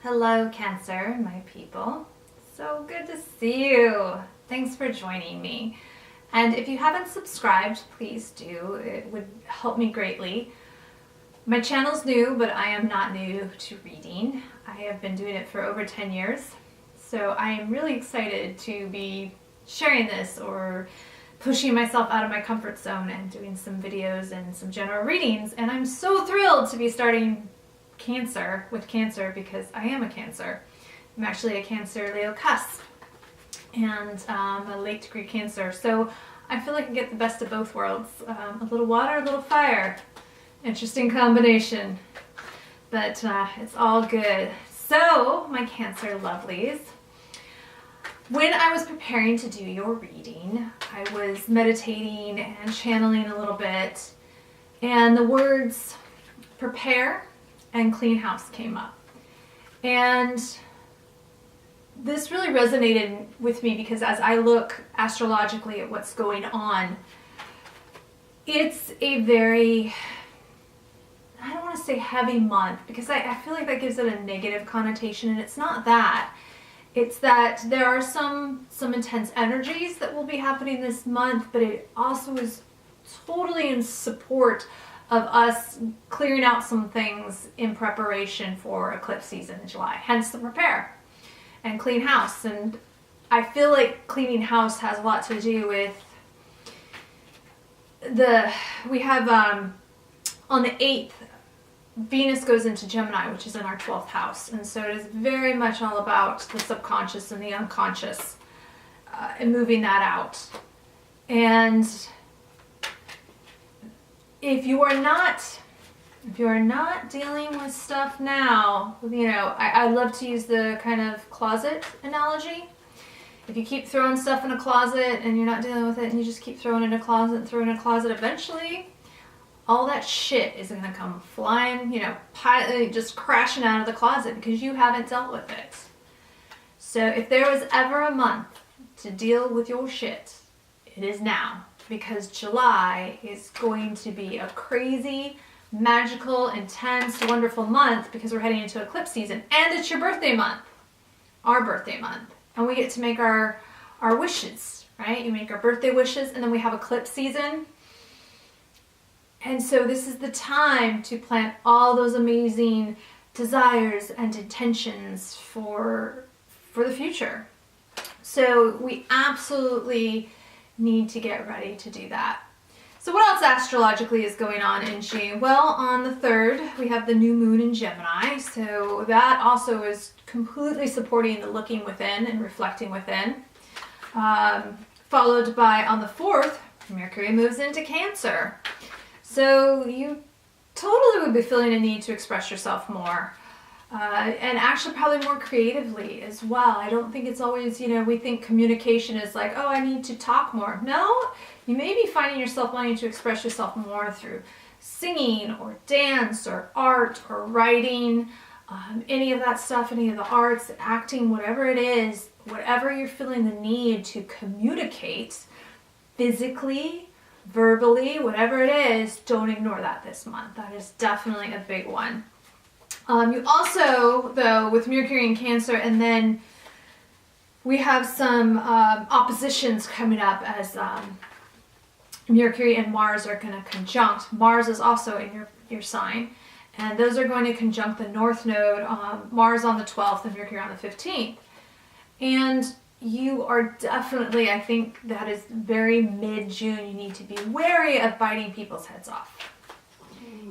Hello, Cancer, my people. So good to see you. Thanks for joining me. And if you haven't subscribed, please do. It would help me greatly. My channel's new, but I am not new to reading. I have been doing it for over 10 years. So I am really excited to be sharing this or pushing myself out of my comfort zone and doing some videos and some general readings. And I'm so thrilled to be starting with Cancer because I am a Cancer. I'm actually a Cancer Leo cusp and a late degree Cancer. So I feel like I get the best of both worlds. A little water, a little fire. Interesting combination, but it's all good. So my Cancer lovelies, when I was preparing to do your reading, I was meditating and channeling a little bit, and the words prepare and clean house came up. And this really resonated with me because as I look astrologically at what's going on, it's a very, I don't want to say heavy month because I feel like that gives it a negative connotation, and it's not that. It's that there are some intense energies that will be happening this month, but it also is totally in support of us clearing out some things in preparation for eclipse season in July, hence the prepare and clean house. And I feel like cleaning house has a lot to do with we have on the 8th, Venus goes into Gemini, which is in our 12th house. And so it is very much all about the subconscious and the unconscious and moving that out. And if you are not dealing with stuff now, you know, I love to use the kind of closet analogy. If you keep throwing stuff in a closet and you're not dealing with it and you just keep throwing it in a closet and throwing it in a closet, eventually all that shit is going to come flying, you know, just crashing out of the closet because you haven't dealt with it. So if there was ever a month to deal with your shit, it is now. Because July is going to be a crazy, magical, intense, wonderful month because we're heading into eclipse season. And it's your birthday month. Our birthday month. And we get to make our wishes, right? You make our birthday wishes and then we have eclipse season. And so this is the time to plant all those amazing desires and intentions for the future. So we absolutely need to get ready to do that. So what else astrologically is going on in June? Well, on the 3rd, we have the new moon in Gemini. So that also is completely supporting the looking within and reflecting within. Followed by on the 4th, Mercury moves into Cancer. So you totally would be feeling a need to express yourself more. And actually probably more creatively as well. I don't think it's always, you know, we think communication is like, oh, I need to talk more. No, you may be finding yourself wanting to express yourself more through singing or dance or art or writing, any of that stuff, any of the arts, acting, whatever it is, whatever you're feeling the need to communicate physically, verbally, whatever it is, don't ignore that this month. That is definitely a big one. You also, though, with Mercury in Cancer, and then we have some oppositions coming up as Mercury and Mars are going to conjunct. Mars is also in your sign, and those are going to conjunct the North Node, Mars on the 12th and Mercury on the 15th. And you are definitely, I think that is very mid-June, you need to be wary of biting people's heads off.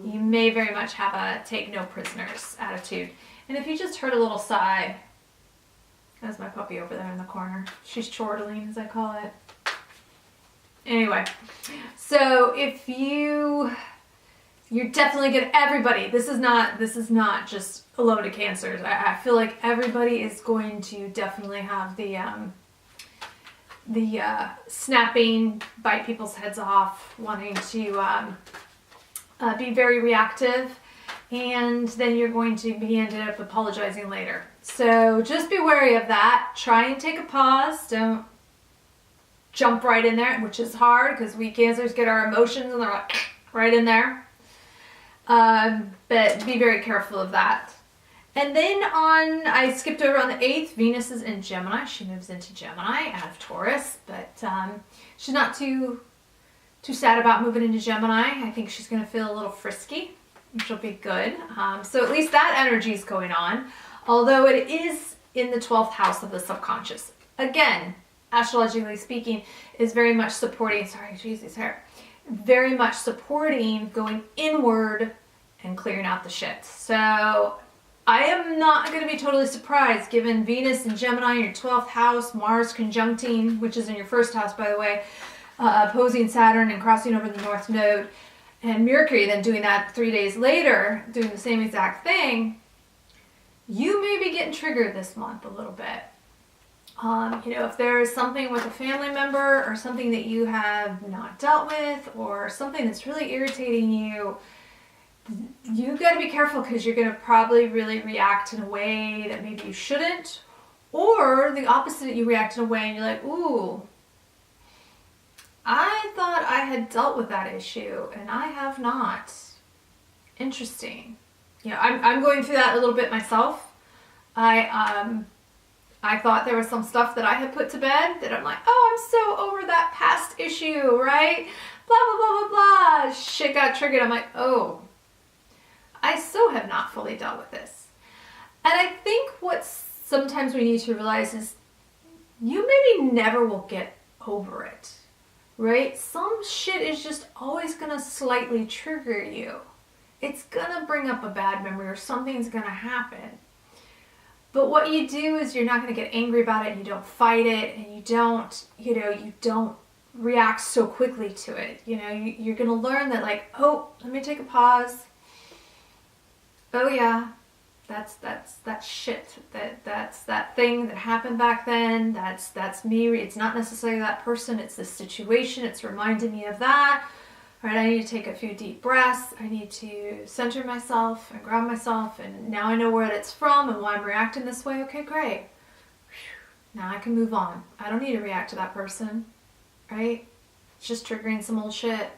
You may very much have a take no prisoners attitude. And if you just heard a little sigh, that's my puppy over there in the corner. She's chortling, as I call it. Anyway, so if you're definitely good, everybody, this is not just a load of Cancers. I feel like everybody is going to definitely have the snapping, bite people's heads off, wanting to be very reactive, and then you're going to be ended up apologizing later. So just be wary of that. Try and take a pause. Don't jump right in there, which is hard because we Cancers get our emotions and they're like right in there. But be very careful of that. And then I skipped over on the 8th, Venus is in Gemini. She moves into Gemini out of Taurus, but she's not too sad about moving into Gemini. I think she's going to feel a little frisky, which will be good. So at least that energy is going on, although it is in the 12th house of the subconscious. Again, astrologically speaking, is very much supporting, sorry, geez, his hair, very much supporting going inward and clearing out the shit. So I am not going to be totally surprised given Venus and Gemini in your 12th house, Mars conjuncting, which is in your 1st house, by the way, opposing Saturn and crossing over the North Node, and Mercury then doing that 3 days later, doing the same exact thing. You may be getting triggered this month a little bit. If there is something with a family member or something that you have not dealt with or something that's really irritating you, you've got to be careful because you're going to probably really react in a way that maybe you shouldn't, or the opposite, you react in a way and you're like, ooh, I thought I had dealt with that issue and I have not. Interesting. I'm going through that a little bit myself. I thought there was some stuff that I had put to bed that I'm like, oh, I'm so over that past issue, right? Blah, blah, blah, blah, blah. Shit got triggered. I'm like, oh, I so have not fully dealt with this. And I think what sometimes we need to realize is you maybe never will get over it, right? Some shit is just always going to slightly trigger you. It's going to bring up a bad memory or something's going to happen. But what you do is you're not going to get angry about it and you don't fight it and you don't react so quickly to it. You're going to learn that, like, oh, let me take a pause. Oh yeah, that's that shit. That's that thing that happened back then. That's me. It's not necessarily that person. It's the situation. It's reminding me of that. All right, I need to take a few deep breaths. I need to center myself and ground myself. And now I know where it's from and why I'm reacting this way. Okay, great. Now I can move on. I don't need to react to that person, right? It's just triggering some old shit.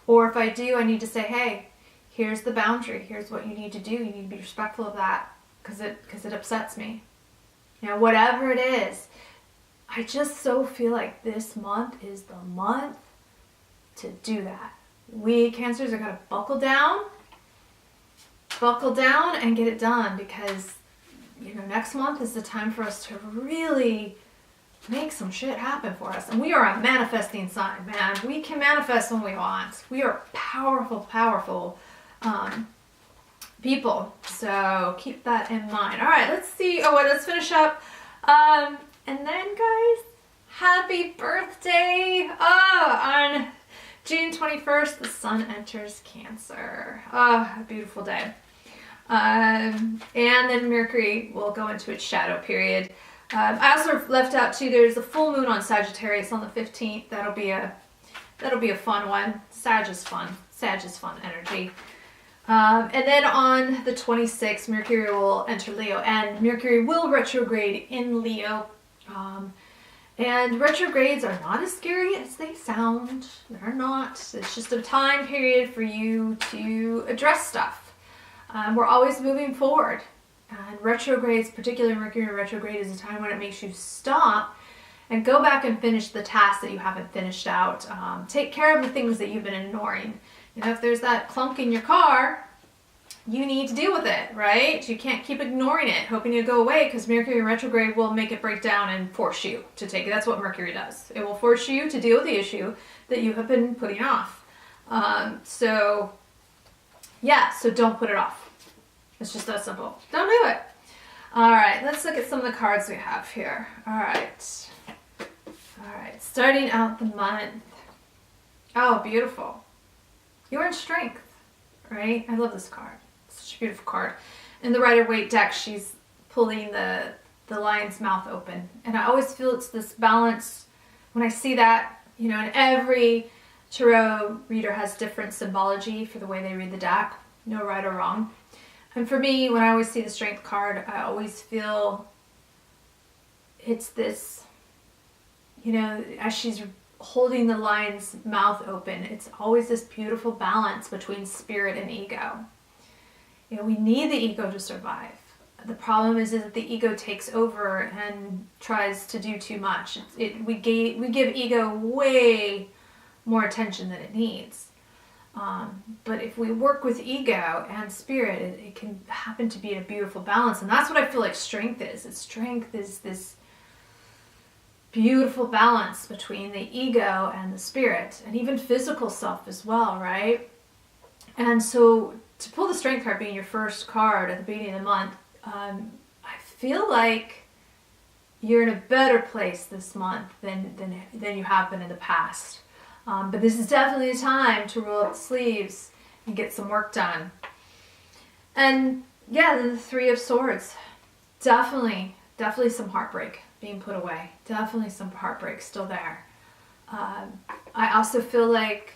Or if I do, I need to say, hey, here's the boundary. Here's what you need to do. You need to be respectful of that because it upsets me. Whatever it is. I just so feel like this month is the month to do that. We Cancers are going to buckle down and get it done because, next month is the time for us to really make some shit happen for us. And we are a manifesting sign, man. We can manifest when we want. We are powerful, powerful people. So keep that in mind. All right, let's see. Let's finish up. And then, guys, happy birthday. On June 21st, the sun enters Cancer. A beautiful day. And then Mercury will go into its shadow period. I also left out too, there's a full moon on Sagittarius on the 15th. That'll be a fun one. Sag is fun energy. And then on the 26th, Mercury will enter Leo, and Mercury will retrograde in Leo. And retrogrades are not as scary as they sound. They're not. It's just a time period for you to address stuff. We're always moving forward. And retrogrades, particularly Mercury retrograde, is a time when it makes you stop and go back and finish the tasks that you haven't finished out. Take care of the things that you've been ignoring. If there's that clunk in your car, you need to deal with it, right? You can't keep ignoring it, hoping it'll go away, because Mercury retrograde will make it break down and force you to take it. That's what Mercury does. It will force you to deal with the issue that you have been putting off. So don't put it off. It's just that simple. Don't do it. All right, let's look at some of the cards we have here. All right, starting out the month. Oh, beautiful. You're in strength, right? I love this card. Such a beautiful card. In the Rider-Waite deck, she's pulling the lion's mouth open. And I always feel it's this balance. When I see that, and every tarot reader has different symbology for the way they read the deck. No right or wrong. And for me, when I always see the strength card, I always feel it's this, as she's holding the lion's mouth open, it's always this beautiful balance between spirit and ego. We need the ego to survive. The problem is that the ego takes over and tries to do too much. We give ego way more attention than it needs. But if we work with ego and spirit, it can happen to be in a beautiful balance. And that's what I feel like strength is. Strength is this beautiful balance between the ego and the spirit, and even physical self as well, right? And so to pull the strength card, being your first card at the beginning of the month, I feel like you're in a better place this month than you have been in the past. But this is definitely a time to roll up the sleeves and get some work done. And yeah, the Three of Swords. Definitely some heartbreak being put away. Definitely some heartbreak still there. I also feel like,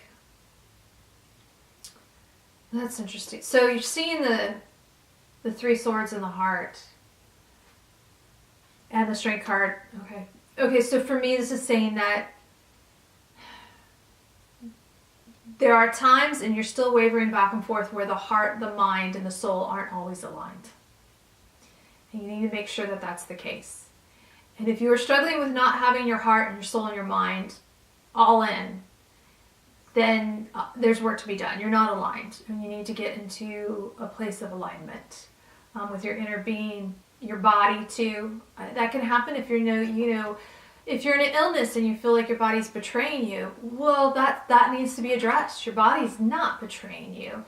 that's interesting. So you're seeing the Three Swords in the heart and the Strength card. Okay, so for me, this is saying that there are times, and you're still wavering back and forth, where the heart, the mind, and the soul aren't always aligned. And you need to make sure that that's the case. And if you are struggling with not having your heart and your soul and your mind all in, then there's work to be done. You're not aligned, and you need to get into a place of alignment with your inner being, your body too. That can happen if if you're in an illness and you feel like your body's betraying you. Well, that needs to be addressed. Your body's not betraying you.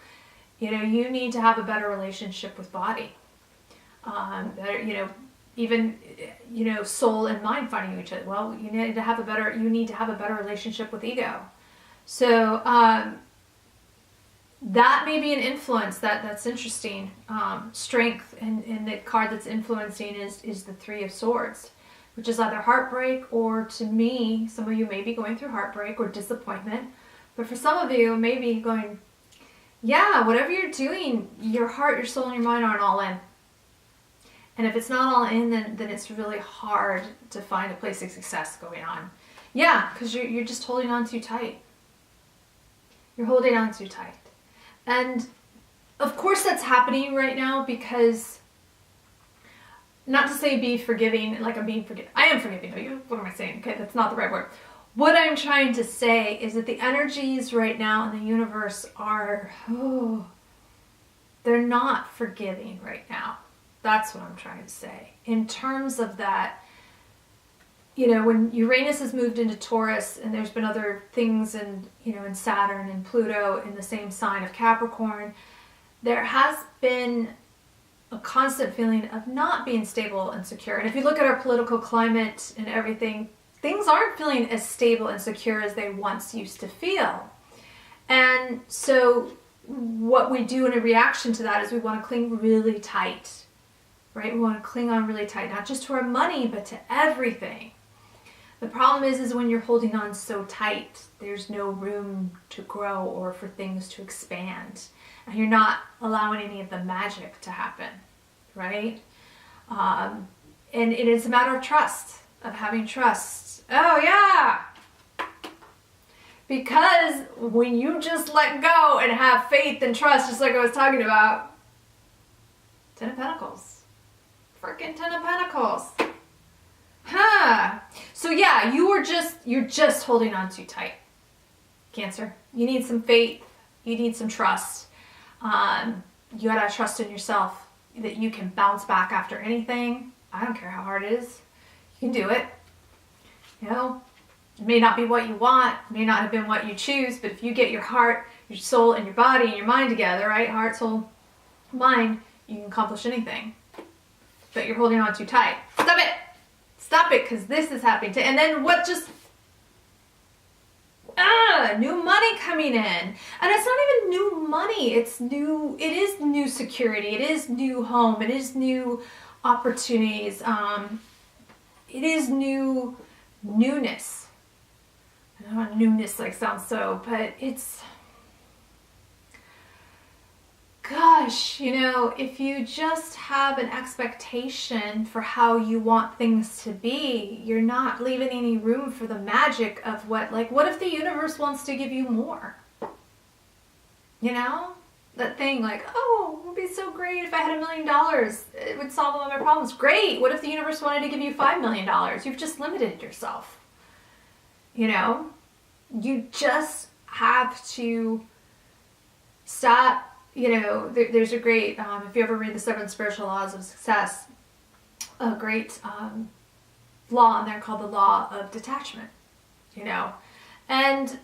You need to have a better relationship with body. Even soul and mind finding each other. Well, you need to have a better relationship with ego. So that may be an influence that's interesting. Strength, and the card that's influencing is the Three of Swords, which is either heartbreak, or, to me, some of you may be going through heartbreak or disappointment. But for some of you, maybe going, yeah, whatever you're doing, your heart, your soul, and your mind aren't all in. And if it's not all in, then it's really hard to find a place of success going on. Yeah, because you're just holding on too tight. You're holding on too tight. And of course that's happening right now, because, not to say be forgiving, like I'm being forgiving. I am forgiving you. What am I saying? Okay, that's not the right word. What I'm trying to say is that the energies right now in the universe are, they're not forgiving right now. That's what I'm trying to say. In terms of that, when Uranus has moved into Taurus, and there's been other things in Saturn and Pluto in the same sign of Capricorn, there has been a constant feeling of not being stable and secure. And if you look at our political climate and everything, things aren't feeling as stable and secure as they once used to feel. And so what we do in a reaction to that is we want to cling really tight, right? We want to cling on really tight, not just to our money, but to everything. The problem is when you're holding on so tight, there's no room to grow or for things to expand. And you're not allowing any of the magic to happen, right? And it is a matter of trust, of having trust. Oh, yeah! Because when you just let go and have faith and trust, just like I was talking about, Ten of Pentacles. Freaking Ten of Pentacles. Huh. So yeah, you're just holding on too tight. Cancer. You need some faith. You need some trust. You gotta trust in yourself that you can bounce back after anything. I don't care how hard it is. You can do it. It may not be what you want, may not have been what you choose, but if you get your heart, your soul, and your body and your mind together, right? Heart, soul, mind, you can accomplish anything. But you're holding on too tight. Stop it! Stop it, because this is happening to, and then what just, new money coming in. And it's not even new money, it is new security, it is new home, it is new opportunities, it is newness. I don't know, newness sounds so, but it's, gosh, if you just have an expectation for how you want things to be, you're not leaving any room for the magic of what if the universe wants to give you more? that thing like, oh, it would be so great if I had $1 million. It would solve all my problems. Great. What if the universe wanted to give you $5 million? You've just limited yourself. You know, you just have to stop. You know, there's a great, if you ever read the 7 Spiritual Laws of Success, a great law in there called the law of detachment, you know, and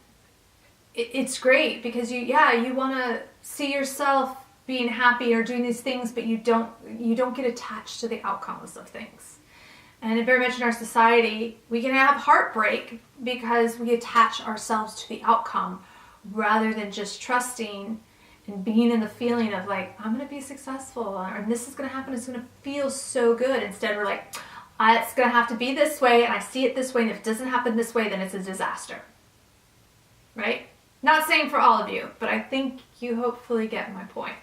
it's great because you want to see yourself being happy or doing these things, but you don't get attached to the outcomes of things. And very much in our society, we can have heartbreak because we attach ourselves to the outcome rather than just trusting and being in the feeling of like, I'm going to be successful, or this is going to happen, it's going to feel so good. Instead, we're like, it's going to have to be this way, and I see it this way, and if it doesn't happen this way, then it's a disaster. Right? Not saying for all of you, but I think you hopefully get my point.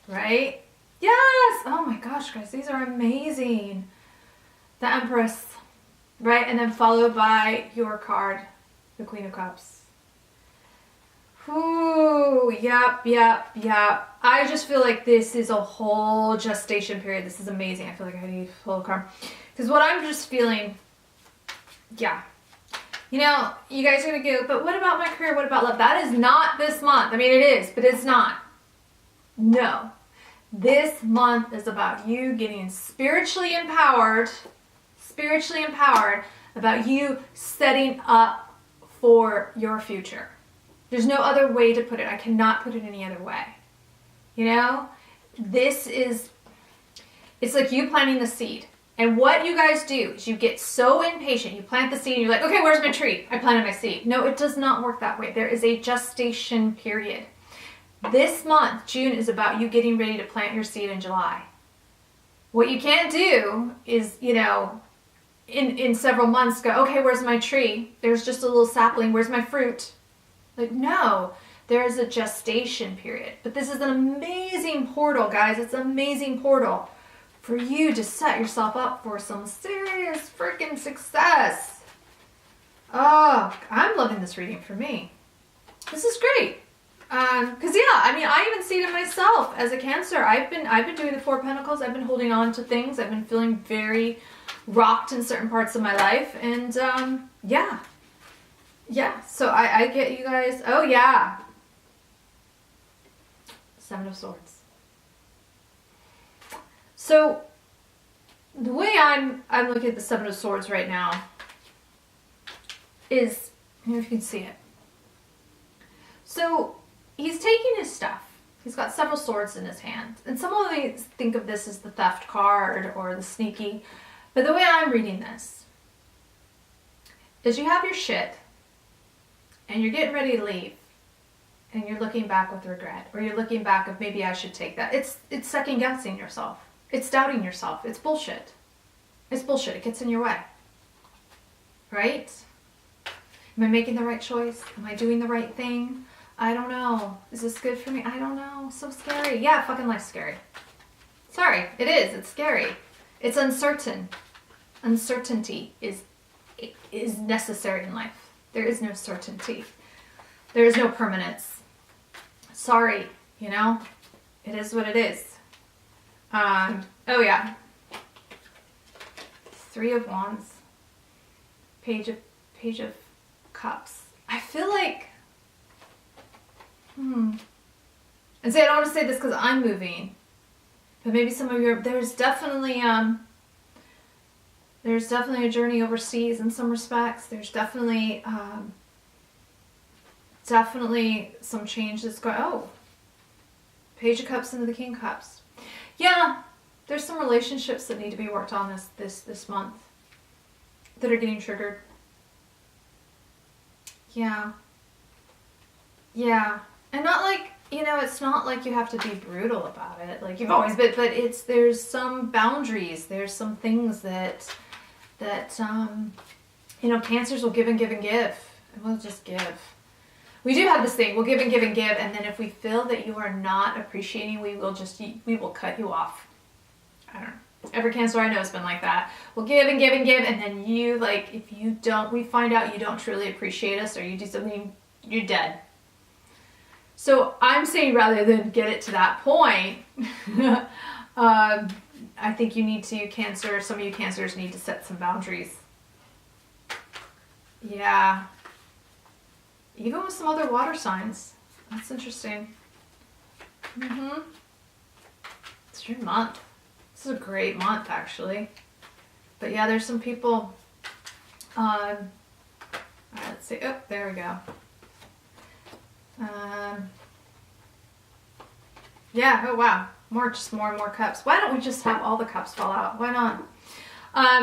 Right? Yes! Oh my gosh, guys, these are amazing. The Empress. Right? And then followed by your card, the Queen of Cups. Ooh, yep. I just feel like this is a whole gestation period. This is amazing. I feel like I need to pull a card. Because what I'm just feeling, yeah. You know, you guys are going to go, but what about my career? What about love? That is not this month. I mean, it is, but it's not. No. This month is about you getting spiritually empowered, about you setting up for your future. There's no other way to put it. I cannot put it any other way. You know, it's like you planting the seed. And what you guys do is you get so impatient. You plant the seed and you're like, okay, where's my tree? I planted my seed. No, it does not work that way. There is a gestation period. This month, June, is about you getting ready to plant your seed in July. What you can't do is, you know, in several months go, okay, where's my tree? There's just a little sapling. Where's my fruit? Like, no, there is a gestation period. But this is an amazing portal, guys. It's an amazing portal for you to set yourself up for some serious freaking success. Oh, I'm loving this reading for me. This is great. Because I mean, I even see it in myself as a Cancer. I've been doing the 4 of Pentacles. I've been holding on to things. I've been feeling very rocked in certain parts of my life. And yeah, so I get you guys. Oh, yeah. 7 of Swords. So, the way I'm looking at the 7 of Swords right now is, I don't know if you can see it. So, he's taking his stuff. He's got several swords in his hand. And some of you think of this as the theft card or the sneaky. But the way I'm reading this is you have your shit and you're getting ready to leave and you're looking back with regret, or you're looking back of maybe I should take that. It's second guessing yourself. It's doubting yourself. It's bullshit. It's bullshit. It gets in your way. Right? Am I making the right choice? Am I doing the right thing? I don't know. Is this good for me? I don't know. So scary. Yeah, fucking life's scary. Sorry, it is. It's scary. It's uncertain. Uncertainty is necessary in life. There is no certainty. There is no permanence. Sorry, you know? It is what it is. Oh yeah. 3 of Wands. Page of Cups. I feel like, and say I don't want to say this because I'm moving, but maybe some of your, there's definitely a journey overseas in some respects. There's definitely some change that's going. Oh, Page of Cups into the King of Cups. Yeah, there's some relationships that need to be worked on this month that are getting triggered. Yeah. And not like, you know, it's not like you have to be brutal about it. Like you've always been, but there's some boundaries. There's some things that you know, Cancers will give and give and give. And we'll just give. We do have this thing. We'll give and give and give. And then if we feel that you are not appreciating, we will cut you off. I don't know. Every Cancer I know has been like that. We'll give and give and give. And then you, like, if you don't, we find out you don't truly appreciate us or you do something, you're dead. So I'm saying rather than get it to that point, I think you need to, Cancer, some of you Cancers need to set some boundaries. Yeah. Even with some other water signs. That's interesting. It's your month. This is a great month, actually. But yeah, there's some people. All right, let's see. Oh, there we go. Yeah, oh wow. More and more cups. Why don't we just have all the cups fall out? Why not?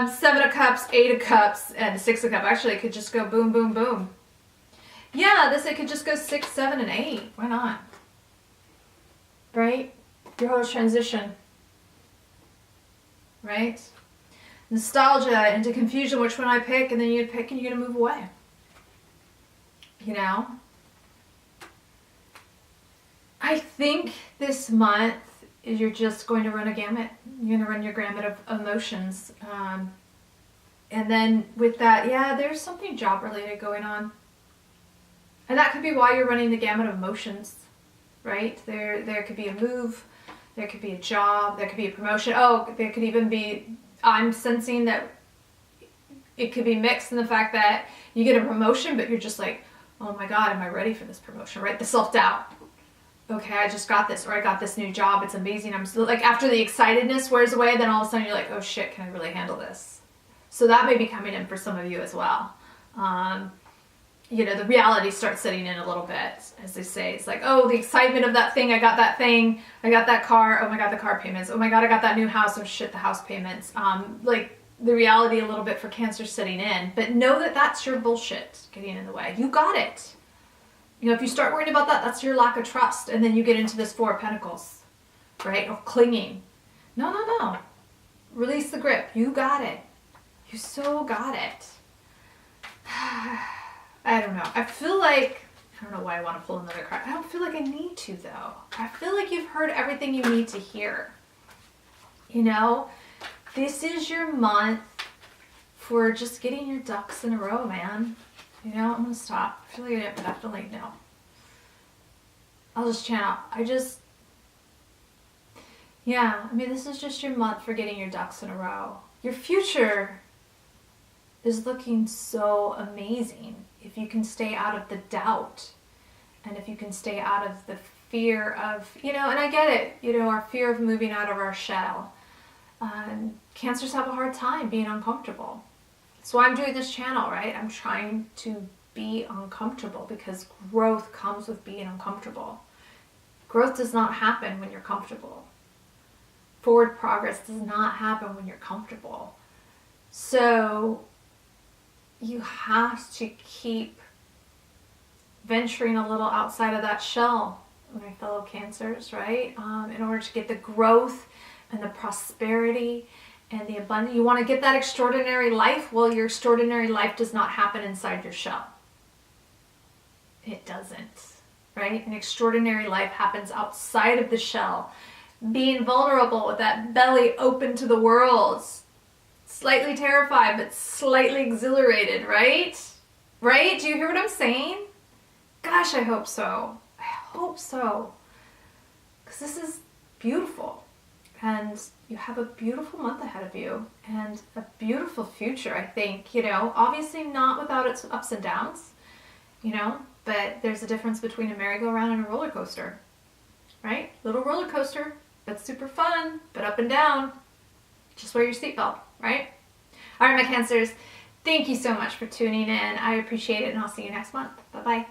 7 of Cups, 8 of Cups, and 6 of Cups. Actually, it could just go boom, boom, boom. Yeah, it could just go 6, 7, and 8. Why not? Right? Your whole transition. Right? Nostalgia into confusion, which one I pick, and then you'd pick and you're going to move away. You know? I think this month you're just going to run a gamut. You're going to run your gamut of emotions. And then with that, yeah, there's something job related going on. And that could be why you're running the gamut of emotions, right? There could be a move, there could be a job, there could be a promotion. Oh, there could even be, I'm sensing that it could be mixed in the fact that you get a promotion, but you're just like, oh my God, am I ready for this promotion, right? The self-doubt. Okay, I just got this, or I got this new job, it's amazing. I'm still, like, after the excitedness wears away, then all of a sudden you're like, oh shit, can I really handle this? So that may be coming in for some of you as well. You know, the reality starts setting in a little bit, as they say. It's like, oh, the excitement of that thing, I got that thing, I got that car, oh my God, the car payments, oh my God, I got that new house, oh shit, the house payments. Like, the reality a little bit for Cancer setting in, but know that that's your bullshit getting in the way. You got it. You know, if you start worrying about that, that's your lack of trust, and then you get into this 4 of Pentacles, right? Of clinging. No. Release the grip. You got it. You so got it. I don't know. I feel like, I don't know why I want to pull another card. I don't feel like I need to, though. I feel like you've heard everything you need to hear. You know, this is your month for just getting your ducks in a row, man. You know, I'm going to stop. I feel like I didn't, but I feel like no. I'll just channel. Yeah, I mean, this is just your month for getting your ducks in a row. Your future is looking so amazing if you can stay out of the doubt and if you can stay out of the fear of, you know, and I get it, you know, our fear of moving out of our shell. Cancers have a hard time being uncomfortable. So I'm doing this channel, right? I'm trying to be uncomfortable because growth comes with being uncomfortable. Growth does not happen when you're comfortable. Forward progress does not happen when you're comfortable. So you have to keep venturing a little outside of that shell, my fellow Cancers, right? In order to get the growth and the prosperity and the abundance. You want to get that extraordinary life? Well, your extraordinary life does not happen inside your shell. It doesn't, right? An extraordinary life happens outside of the shell. Being vulnerable with that belly open to the world. Slightly terrified, but slightly exhilarated, right? Right? Do you hear what I'm saying? Gosh, I hope so. I hope so. Because this is beautiful. And you have a beautiful month ahead of you and a beautiful future, I think. You know, obviously not without its ups and downs, you know, but there's a difference between a merry-go-round and a roller coaster, right? Little roller coaster, that's super fun, but up and down. Just wear your seatbelt, right? All right, my Cancers, thank you so much for tuning in. I appreciate it, and I'll see you next month. Bye-bye.